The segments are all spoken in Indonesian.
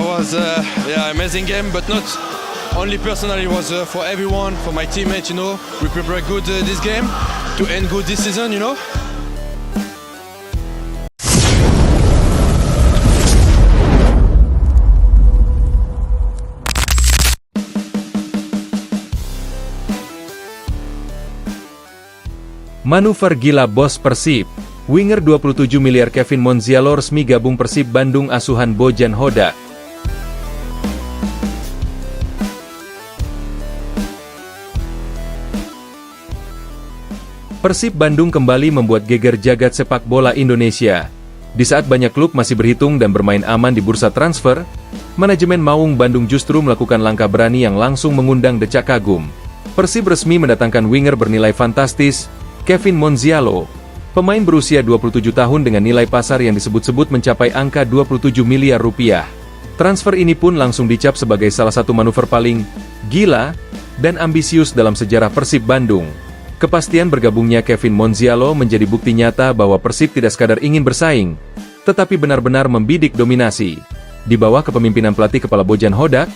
was amazing game, but not only personally. It was for everyone, for my teammates. You know, we prepared good this game to end good this season. You know. Manuver gila bos Persib. Winger 27 miliar Kevin Monzialo resmi gabung Persib Bandung asuhan Bojan Hodak. Persib Bandung kembali membuat geger jagat sepak bola Indonesia. Di saat banyak klub masih berhitung dan bermain aman di bursa transfer, manajemen Maung Bandung justru melakukan langkah berani yang langsung mengundang decak kagum. Persib resmi mendatangkan winger bernilai fantastis, Kevin Monzialo. Pemain berusia 27 tahun dengan nilai pasar yang disebut-sebut mencapai angka 27 miliar rupiah. Transfer ini pun langsung dicap sebagai salah satu manuver paling gila dan ambisius dalam sejarah Persib Bandung. Kepastian bergabungnya Kevin Monzialo menjadi bukti nyata bahwa Persib tidak sekadar ingin bersaing, tetapi benar-benar membidik dominasi. Di bawah kepemimpinan pelatih kepala Bojan Hodak,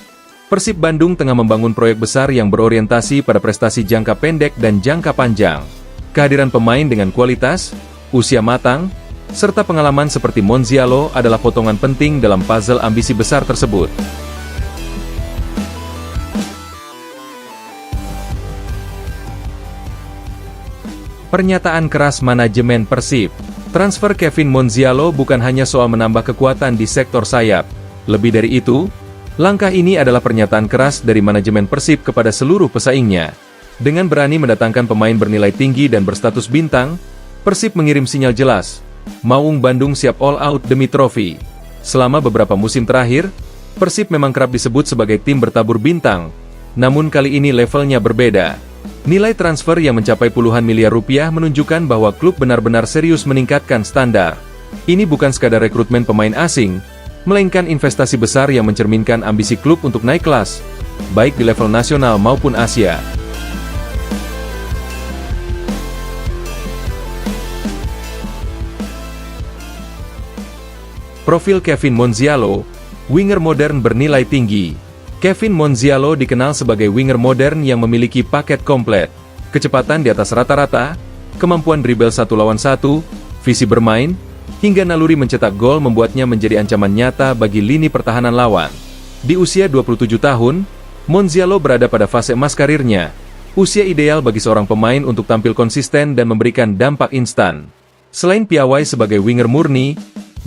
Persib Bandung tengah membangun proyek besar yang berorientasi pada prestasi jangka pendek dan jangka panjang. Kehadiran pemain dengan kualitas, usia matang, serta pengalaman seperti Monzialo adalah potongan penting dalam puzzle ambisi besar tersebut. Pernyataan keras manajemen Persib. Transfer Kevin Monzialo bukan hanya soal menambah kekuatan di sektor sayap. Lebih dari itu, langkah ini adalah pernyataan keras dari manajemen Persib kepada seluruh pesaingnya. Dengan berani mendatangkan pemain bernilai tinggi dan berstatus bintang, Persib mengirim sinyal jelas. Maung Bandung siap all out demi trofi. Selama beberapa musim terakhir, Persib memang kerap disebut sebagai tim bertabur bintang. Namun kali ini levelnya berbeda. Nilai transfer yang mencapai puluhan miliar rupiah menunjukkan bahwa klub benar-benar serius meningkatkan standar. Ini bukan sekadar rekrutmen pemain asing, melainkan investasi besar yang mencerminkan ambisi klub untuk naik kelas, baik di level nasional maupun Asia. Profil Kevin Monzialo, winger modern bernilai tinggi. Kevin Monzialo dikenal sebagai winger modern yang memiliki paket komplit. Kecepatan di atas rata-rata, kemampuan dribble 1 lawan 1, visi bermain, hingga naluri mencetak gol membuatnya menjadi ancaman nyata bagi lini pertahanan lawan. Di usia 27 tahun, Monzialo berada pada fase emas karirnya. Usia ideal bagi seorang pemain untuk tampil konsisten dan memberikan dampak instan. Selain piawai sebagai winger murni,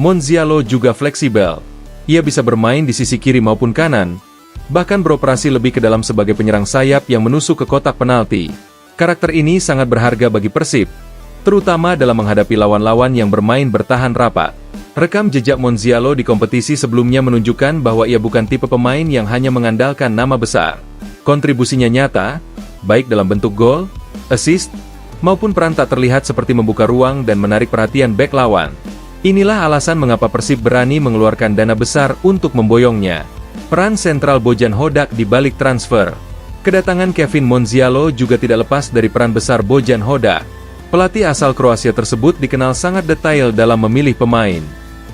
Monzialo juga fleksibel. Ia bisa bermain di sisi kiri maupun kanan, bahkan beroperasi lebih ke dalam sebagai penyerang sayap yang menusuk ke kotak penalti. Karakter ini sangat berharga bagi Persib, terutama dalam menghadapi lawan-lawan yang bermain bertahan rapat. Rekam jejak Monzialo di kompetisi sebelumnya menunjukkan bahwa ia bukan tipe pemain yang hanya mengandalkan nama besar. Kontribusinya nyata, baik dalam bentuk gol, assist, maupun peran tak terlihat seperti membuka ruang dan menarik perhatian bek lawan. Inilah alasan mengapa Persib berani mengeluarkan dana besar untuk memboyongnya. Peran sentral Bojan Hodak di balik transfer. Kedatangan Kevin Monzialo juga tidak lepas dari peran besar Bojan Hodak. Pelatih asal Kroasia tersebut dikenal sangat detail dalam memilih pemain.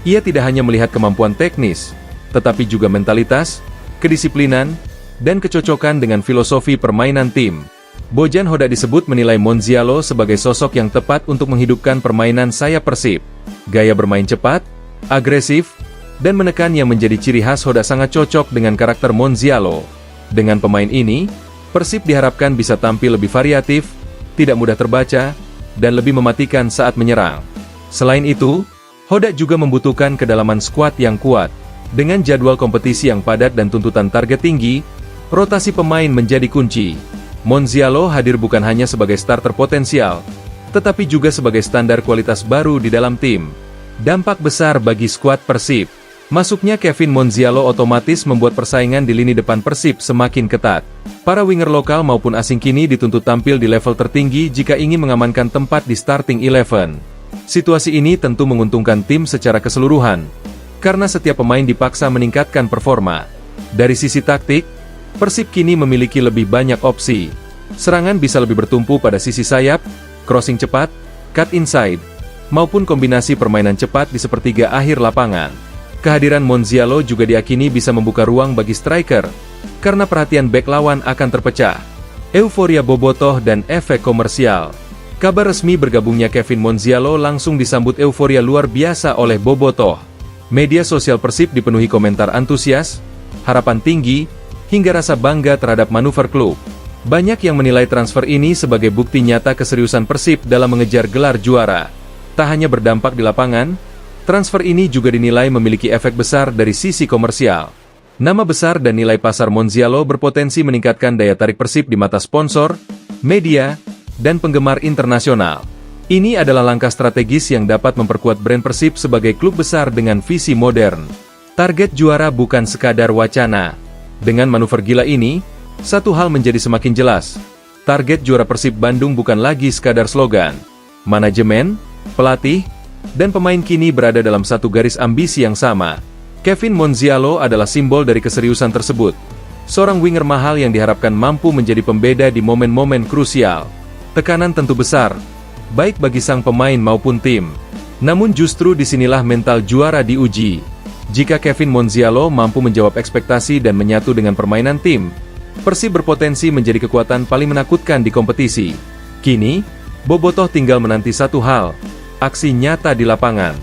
Ia tidak hanya melihat kemampuan teknis, tetapi juga mentalitas, kedisiplinan, dan kecocokan dengan filosofi permainan tim. Bojan Hodak disebut menilai Monzialo sebagai sosok yang tepat untuk menghidupkan permainan sayap Persib. Gaya bermain cepat, agresif, dan menekan yang menjadi ciri khas Hodak sangat cocok dengan karakter Monzialo. Dengan pemain ini, Persib diharapkan bisa tampil lebih variatif, tidak mudah terbaca, dan lebih mematikan saat menyerang. Selain itu, Hodak juga membutuhkan kedalaman skuad yang kuat. Dengan jadwal kompetisi yang padat dan tuntutan target tinggi, rotasi pemain menjadi kunci. Monzialo hadir bukan hanya sebagai starter potensial, tetapi juga sebagai standar kualitas baru di dalam tim. Dampak besar bagi skuad Persib. Masuknya Kevin Monzialo otomatis membuat persaingan di lini depan Persib semakin ketat. Para winger lokal maupun asing kini dituntut tampil di level tertinggi jika ingin mengamankan tempat di starting 11. Situasi ini tentu menguntungkan tim secara keseluruhan, karena setiap pemain dipaksa meningkatkan performa. Dari sisi taktik, Persib kini memiliki lebih banyak opsi. Serangan bisa lebih bertumpu pada sisi sayap, crossing cepat, cut inside, maupun kombinasi permainan cepat di sepertiga akhir lapangan. Kehadiran Monzialo juga diyakini bisa membuka ruang bagi striker, karena perhatian bek lawan akan terpecah. Euforia bobotoh dan efek komersial. Kabar resmi bergabungnya Kevin Monzialo langsung disambut euforia luar biasa oleh bobotoh. Media sosial Persib dipenuhi komentar antusias, harapan tinggi, hingga rasa bangga terhadap manuver klub. Banyak yang menilai transfer ini sebagai bukti nyata keseriusan Persib dalam mengejar gelar juara. Tak hanya berdampak di lapangan, transfer ini juga dinilai memiliki efek besar dari sisi komersial. Nama besar dan nilai pasar Monzialo berpotensi meningkatkan daya tarik Persib di mata sponsor, media, dan penggemar internasional. Ini adalah langkah strategis yang dapat memperkuat brand Persib sebagai klub besar dengan visi modern. Target juara bukan sekadar wacana. Dengan manuver gila ini, satu hal menjadi semakin jelas. Target juara Persib Bandung bukan lagi sekadar slogan. Manajemen, pelatih, dan pemain kini berada dalam satu garis ambisi yang sama. Kevin Monzialo adalah simbol dari keseriusan tersebut. Seorang winger mahal yang diharapkan mampu menjadi pembeda di momen-momen krusial. Tekanan tentu besar, baik bagi sang pemain maupun tim. Namun justru disinilah mental juara diuji. Jika Kevin Monzialo mampu menjawab ekspektasi dan menyatu dengan permainan tim, Persib berpotensi menjadi kekuatan paling menakutkan di kompetisi. Kini, bobotoh tinggal menanti satu hal, aksi nyata di lapangan.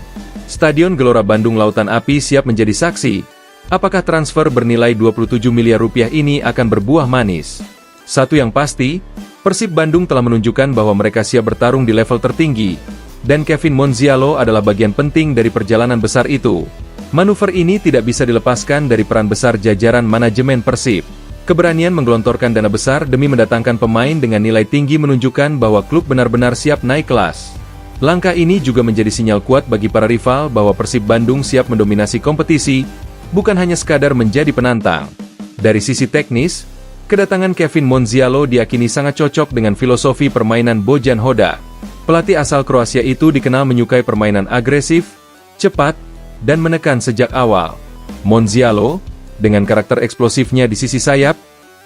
Stadion Gelora Bandung Lautan Api siap menjadi saksi, apakah transfer bernilai 27 miliar rupiah ini akan berbuah manis. Satu yang pasti, Persib Bandung telah menunjukkan bahwa mereka siap bertarung di level tertinggi, dan Kevin Monzialo adalah bagian penting dari perjalanan besar itu. Manuver ini tidak bisa dilepaskan dari peran besar jajaran manajemen Persib. Keberanian menggelontorkan dana besar demi mendatangkan pemain dengan nilai tinggi menunjukkan bahwa klub benar-benar siap naik kelas. Langkah ini juga menjadi sinyal kuat bagi para rival bahwa Persib Bandung siap mendominasi kompetisi, bukan hanya sekadar menjadi penantang. Dari sisi teknis, kedatangan Kevin Monzialo diyakini sangat cocok dengan filosofi permainan Bojan Hoda. Pelatih asal Kroasia itu dikenal menyukai permainan agresif, cepat, dan menekan sejak awal. Monzialo, dengan karakter eksplosifnya di sisi sayap,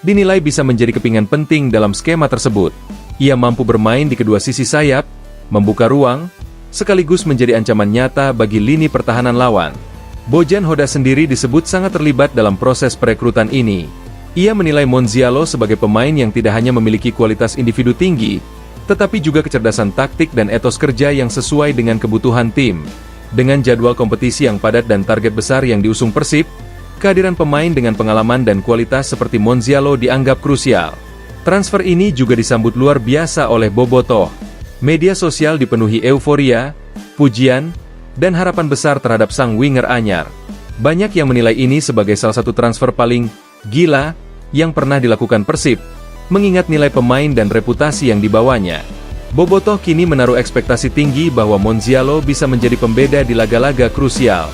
dinilai bisa menjadi kepingan penting dalam skema tersebut. Ia mampu bermain di kedua sisi sayap, membuka ruang, sekaligus menjadi ancaman nyata bagi lini pertahanan lawan. Bojan Hoda sendiri disebut sangat terlibat dalam proses perekrutan ini. Ia menilai Monzialo sebagai pemain yang tidak hanya memiliki kualitas individu tinggi, tetapi juga kecerdasan taktik dan etos kerja yang sesuai dengan kebutuhan tim. Dengan jadwal kompetisi yang padat dan target besar yang diusung Persib, kehadiran pemain dengan pengalaman dan kualitas seperti Monzialo dianggap krusial. Transfer ini juga disambut luar biasa oleh bobotoh. Media sosial dipenuhi euforia, pujian, dan harapan besar terhadap sang winger anyar. Banyak yang menilai ini sebagai salah satu transfer paling gila yang pernah dilakukan Persib, mengingat nilai pemain dan reputasi yang dibawanya. Bobotoh kini menaruh ekspektasi tinggi bahwa Monzialo bisa menjadi pembeda di laga-laga krusial.